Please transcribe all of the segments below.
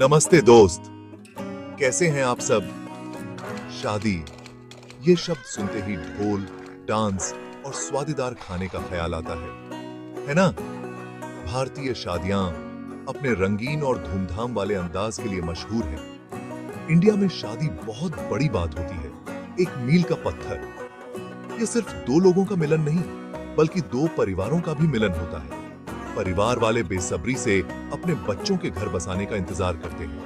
नमस्ते दोस्त, कैसे हैं आप सब। शादी, ये शब्द सुनते ही ढोल, डांस और स्वादिदार खाने का ख्याल आता है ना। भारतीय शादियां अपने रंगीन और धूमधाम वाले अंदाज के लिए मशहूर हैं। इंडिया में शादी बहुत बड़ी बात होती है, एक मील का पत्थर। ये सिर्फ दो लोगों का मिलन नहीं, बल्कि दो परिवारों का भी मिलन होता है। परिवार वाले बेसब्री से अपने बच्चों के घर बसाने का इंतजार करते हैं।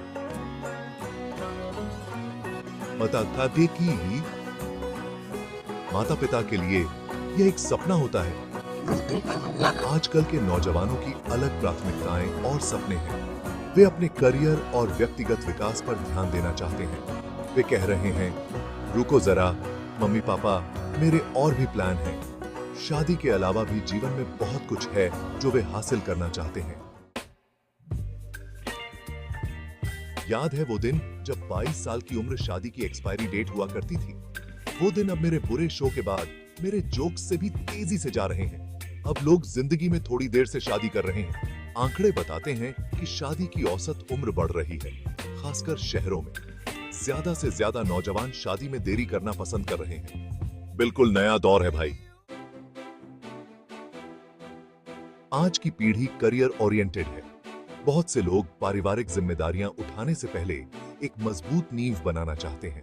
माता पिता के लिए यह एक सपना होता है। आजकल के नौजवानों की अलग प्राथमिकताएं और सपने हैं। वे अपने करियर और व्यक्तिगत विकास पर ध्यान देना चाहते हैं। वे कह रहे हैं, रुको जरा मम्मी पापा, मेरे और भी प्लान हैं। शादी के अलावा भी जीवन में बहुत कुछ है जो वे हासिल करना चाहते हैं। याद है वो दिन जब 22 साल की उम्र शादी की एक्सपायरी डेट हुआ करती थी। वो दिन अब मेरे बुरे शो के बाद मेरे जोक्स से भी तेजी से जा रहे हैं। अब लोग जिंदगी में थोड़ी देर से शादी कर रहे हैं। आंकड़े बताते हैं कि शादी की औसत उम्र बढ़ रही है, खासकर शहरों में। ज्यादा से ज्यादा नौजवान शादी में देरी करना पसंद कर रहे हैं। बिल्कुल नया दौर है भाई। आज की पीढ़ी करियर ओरिएंटेड है। बहुत से लोग पारिवारिक जिम्मेदारियां उठाने से पहले एक मजबूत नींव बनाना चाहते हैं।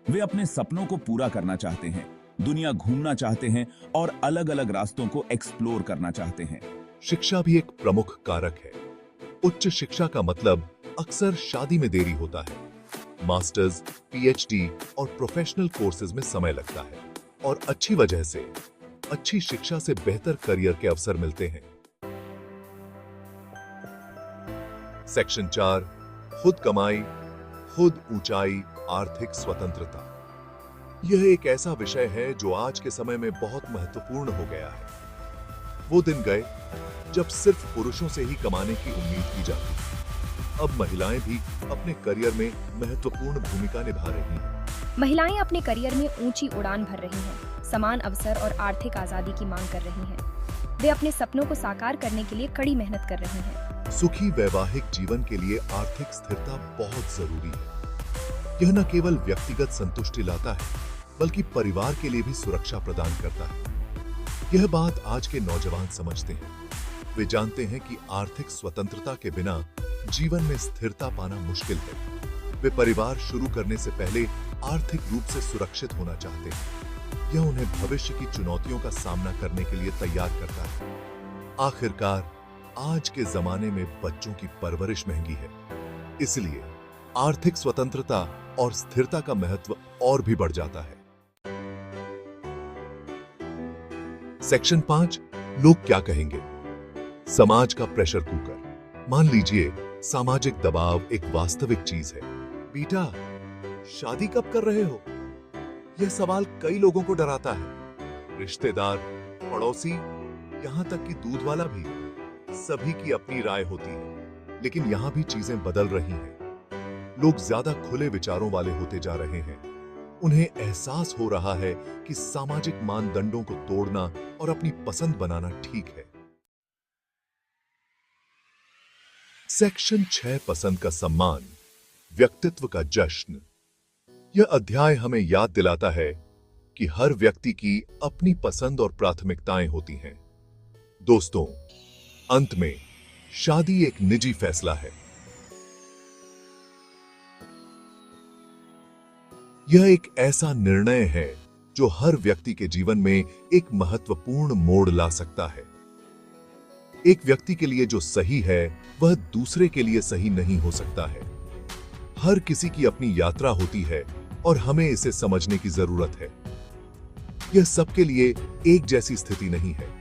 वे अपने सपनों को पूरा करना चाहते हैं, दुनिया घूमना चाहते हैं और अलग अलग रास्तों को एक्सप्लोर करना चाहते हैं। शिक्षा भी एक प्रमुख कारक है। उच्च शिक्षा का मतलब अक्सर शादी में देरी होता है। मास्टर्स, पीएचडी और प्रोफेशनल कोर्सेज में समय लगता है और अच्छी वजह से अच्छी शिक्षा से बेहतर करियर के अवसर मिलते हैं। सेक्शन 4, खुद कमाई, खुद ऊंचाई, आर्थिक स्वतंत्रता। यह एक ऐसा विषय है जो आज के समय में बहुत महत्वपूर्ण हो गया है। वो दिन गए जब सिर्फ पुरुषों से ही कमाने की उम्मीद की जाती थी। अब महिलाएं भी अपने करियर में महत्वपूर्ण भूमिका निभा रही हैं। महिलाएं अपने करियर में ऊंची उड़ान भर रही हैं, समान अवसर और आर्थिक आजादी की मांग कर रही हैं। वे अपने सपनों को साकार करने के लिए कड़ी मेहनत कर रही हैं। सुखी वैवाहिक जीवन के लिए आर्थिक स्थिरता बहुत जरूरी है। यह न केवल व्यक्तिगत संतुष्टि लाता है, बल्कि परिवार के लिए भी सुरक्षा प्रदान करता है। यह बात आज के नौजवान समझते हैं। वे जानते हैं कि आर्थिक स्वतंत्रता के बिना जीवन में स्थिरता पाना मुश्किल है। वे परिवार शुरू करने से पहले आर्थिक रूप से सुरक्षित होना चाहते हैं। यह उन्हें भविष्य की चुनौतियों का सामना करने के लिए तैयार करता है। आखिरकार आज के जमाने में बच्चों की परवरिश महंगी है, इसलिए आर्थिक स्वतंत्रता और स्थिरता का महत्व और भी बढ़ जाता है। सेक्शन 5, लोग क्या कहेंगे। समाज का प्रेशर कुकर। मान लीजिए सामाजिक दबाव एक वास्तविक चीज है। बेटा, शादी कब कर रहे हो? यह सवाल कई लोगों को डराता है। रिश्तेदार, पड़ोसी, यहां तक कि दूध वाला भी, सभी की अपनी राय होती है। लेकिन यहां भी चीजें बदल रही हैं। लोग ज्यादा खुले विचारों वाले होते जा रहे हैं। उन्हें एहसास हो रहा है कि सामाजिक मानदंडों को तोड़ना और अपनी पसंद बनाना ठीक है। सेक्शन 6, पसंद का सम्मान, व्यक्तित्व का जश्न। यह अध्याय हमें याद दिलाता है कि हर व्यक्ति की अपनी पसंद और प्राथमिकताएं होती हैं। दोस्तों, अंत में शादी एक निजी फैसला है। यह एक ऐसा निर्णय है जो हर व्यक्ति के जीवन में एक महत्वपूर्ण मोड़ ला सकता है। एक व्यक्ति के लिए जो सही है, वह दूसरे के लिए सही नहीं हो सकता है। हर किसी की अपनी यात्रा होती है और हमें इसे समझने की जरूरत है। यह सबके लिए एक जैसी स्थिति नहीं है।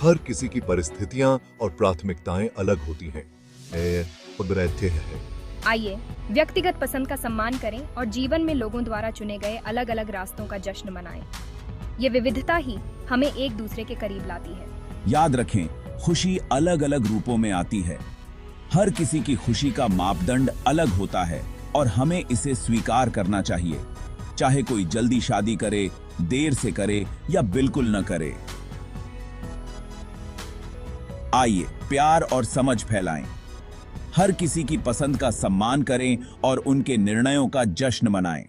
हर किसी की परिस्थितियां और प्राथमिकताएं अलग होती हैं। आइए व्यक्तिगत पसंद का सम्मान करें और जीवन में लोगों द्वारा चुने गए अलग अलग रास्तों का जश्न मनाएं। ये विविधता ही हमें एक दूसरे के करीब लाती है। याद रखें, खुशी अलग अलग रूपों में आती है। हर किसी की खुशी का मापदंड अलग होता है और हमें इसे स्वीकार करना चाहिए, चाहे कोई जल्दी शादी करे, देर से करे या बिल्कुल न करे। आइए प्यार और समझ फैलाएं। हर किसी की पसंद का सम्मान करें और उनके निर्णयों का जश्न मनाएं।